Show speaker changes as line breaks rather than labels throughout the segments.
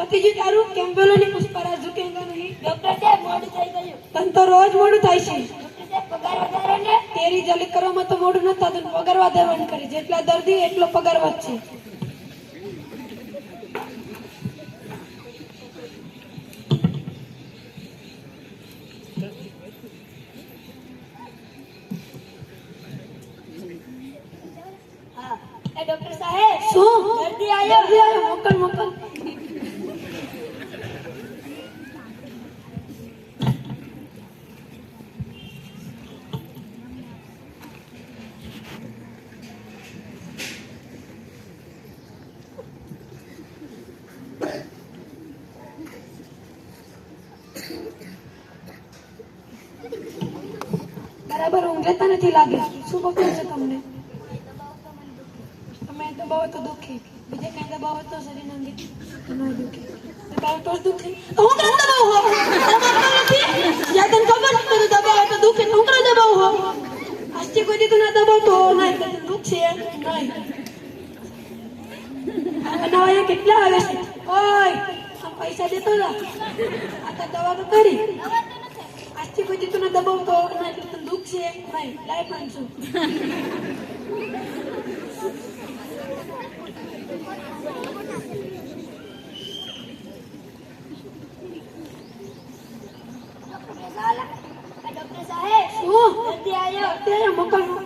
પતિજી તારું કેમ બોલો ની પુષ્પરાજ ઝુકેંગા નહીં?
ડોક્ટર સાહેબ મોડું થઈ ગયું.
તને તો રોજ મોડું થાય છે.
ડોક્ટર સાહેબ પગાર વધારો ને.
તેરી જલી કરવામાં તો મોડું નથી થતું, પગાર વધારવાનું કરી. જેટલા દર્દી એટલો પગાર વધશે.
હા એ ડોક્ટર સાહેબ
શું?
દર્દી આવ્યો.
દર્દી આવ્યો, મોકલ મોકલ. બરાબર ઊંઘ લેતા નથી લાગે. શું પ્રોબ્લેમ છે તમને? તમે દબાવો તો દુખે, બીજે કઈ દબાવો તો શરીર અંગે ન દુખે. દબાવો તો જ દુખે. તો હું કામ દબાવું હો? દબાવતા નથી. યા તને ખબર છે તો દબાવો તો દુખે, તો હું કામ દબાવું હો? આજથી કોઈ દી તું ના દબાવતો નહીં, તો દુખશે નહીં. આ નવા કેટલા આવે છે? ઓય આમ પૈસા દેતો જા. આ તો દવા તો કરી. આજથી કોઈ દી તું ના દબાવતો નહીં, તો તને દુખશે નહીં. લાય 500.
ડોક્ટર સાહેબ
શું?
દર્દી આવ્યો.
અત્યારે મોકલ મોકલ.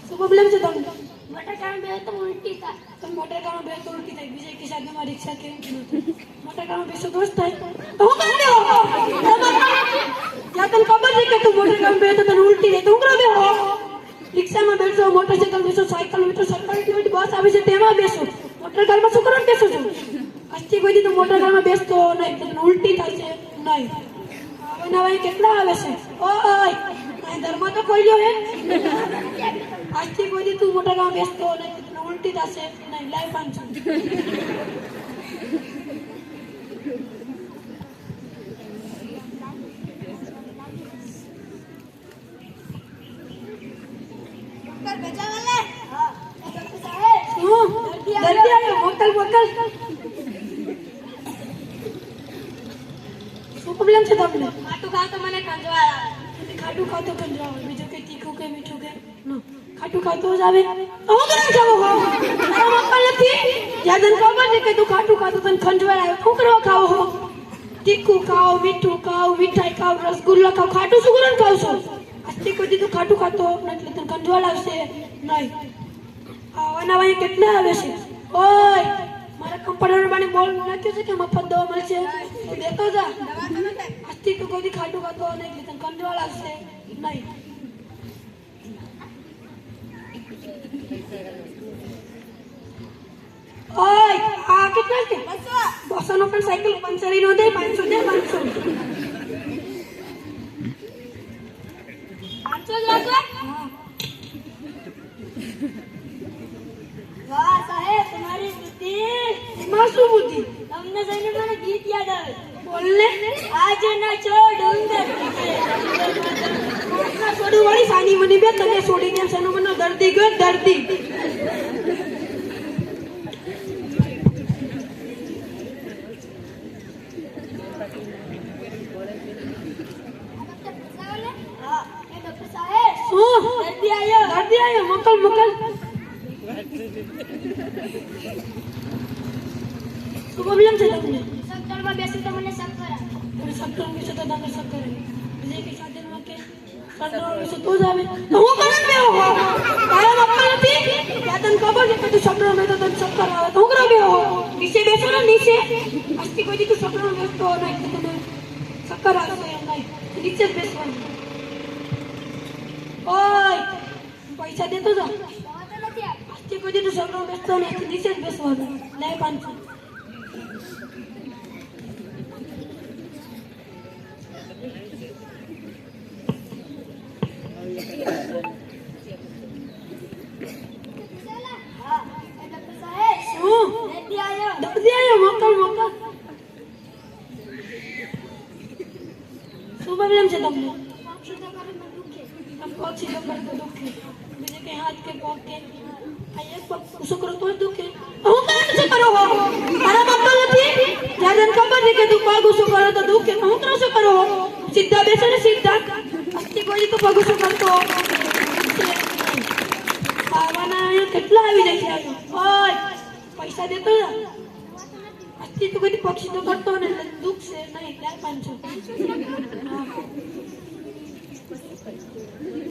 શું પ્રોબ્લેમ છે તમને?
મોટર કામ બે તો ઉલટી થાય.
તમે મોટર કારમાં બેસો તો ઉલટી થાય, બીજા કે સાધનમાં રિક્ષા કેમ કે ન થાય? મોટર કારમાં બેસો તો જ થાય. તો હું કામ દેવો? ત્યાં તને ખબર છે કે તું મોટર કારમાં બેસો તો તને ઉલટી થાય, તો હું કામ દેવો? રિક્ષામાં બેસો, મોટરસાઇકલ બેસો, સાયકલ બેસો, સરકારી બસ આવે છે તેમાં બેસો. મોટર કારમાં શું કરવા બેસો છો? આજથી કોઈ દી તો મોટર કારમાં બેસતો નહીં, તને ઉલટી થાય છે નહીં. હવે નવા કેટલા આવે છે? ઓય આ ધર્મ તો ખોલ્યો હે. આજથી કોઈ દી તું મોટર કારમાં બેસતો નહીં, તને ઉલટી થશે નહીં. લાય 500.
ડોક્ટર બેચાવાલે. હા એ ડોક્ટર સાહેબ
શું? દર્દી આવ્યો, મોકલ મોકલ. શું પ્રોબ્લેમ છે તમને?
ખાટું ખાવ તો મને ખંજવાળ આવે.
ખાટું ખાતો કંજરા હોય, બીજું કે તીખું કે મીઠું કે નો. ખાટું ખાતો જ આવે. તો હું કરવા જાવ હો? તારો મોકલ નથી. જ્યાં તને ખબર છે કે તું ખાટું ખાતો તને ખંજવાળ આવે, શું કરવા ખાવ હો? તીખું ખાવ, મીઠું ખાવ, મીઠાઈ ખાવ, રસગુલ્લા ખાવ, ખાટું શું કરવા ખાવ છો? આજથી કોઈ દી તું ખાટું ખાતો એટલે તને ખંજવાળ આવશે નહીં. આવાના વાય કેટલા આવે છે? ઓય મારા કમ્પાઉન્ડર બાને બોલ નાખ્યો છે કે મફત દવા મળશે, તું દેતો જા. આજથી તું કોઈ દી ખાટું ખાતો નહીં એટલે તને કંજવાળ આવશે નહીં. ઓય આ કેટલા છે? 200 નો પણ સાયકલ પંચરી નો દે. 500 દે. 500
500 જ લાગવા.
હા.
વાહ સાહેબ તમારી બુદ્ધિ.
એમાં શું બુદ્ધિ?
તમને જોઈને મને ગીત યાદ આવે.
બોલ ને.
આજ ના છોડ ડુંગર
છોડું વાળી સાની મની બે તને છોડીને સનો મનો દર્દી ગયો દર્દી.
હા એ ડોક્ટર સાહેબ
શું?
દર્દી આવ્યો.
દર્દી આવ્યો, મોકલ મોકલ. શું પ્રોબ્લેમ છે તમને?
સત્તરમાં બેસી તો મને શક્કર આવે.
તમે સત્તર વિશે તો તમે સત્તર બીજે કે સાધનમાં કે સત્તર વિશે તો જ આવે. તો હું કરવા બેહો હો? તારા મોકલ નથી. ત્યાં તને ખબર છે કે તું સત્તર માં તો તને સત્તર આવે, તો હું કરવા બેહો? નીચે બેસો ને નીચે. આજથી કોઈ દી તું સત્તર માં બેસતો નહીં તો તને ચક્કર આવશે એમ નહીં. નીચે જ બેસવાનું. ઓય પૈસા દેતો જા. આજથી કોઈ દી તું સત્તર માં બેસતો નહીં તો નીચે જ બેસવાનું. લાય 500.
હા એ ડોક્ટર સાહેબ
શું?
દર્દી આવ્યો.
દર્દી આવ્યો, મોકલ મોકલ. શું પ્રોબ્લેમ છે તમને?
પક્ષી તો કરે મને દુખે.
પગ સીધો કરે તો દુખે, બીજે કઈ હાથ કે પગ કે આ એક પગ શું કરો તો દુખે હું કરે શું કરો હો તારા મક્કલ નથી જ્યારે તને ખબર છે કે તું પગ શું કરો તો દુખે હું કરો શું કરો હો સીધા બેસો ને સીધા અસ્તી કોઈ તો પગ શું કરતો ખાવાના અહીંયા કેટલા આવી જાય છે ઓય પૈસા દેતો જા અસ્તી તો કોઈ પક્ષી તો કરતો ને દુખ છે નહીં 4-500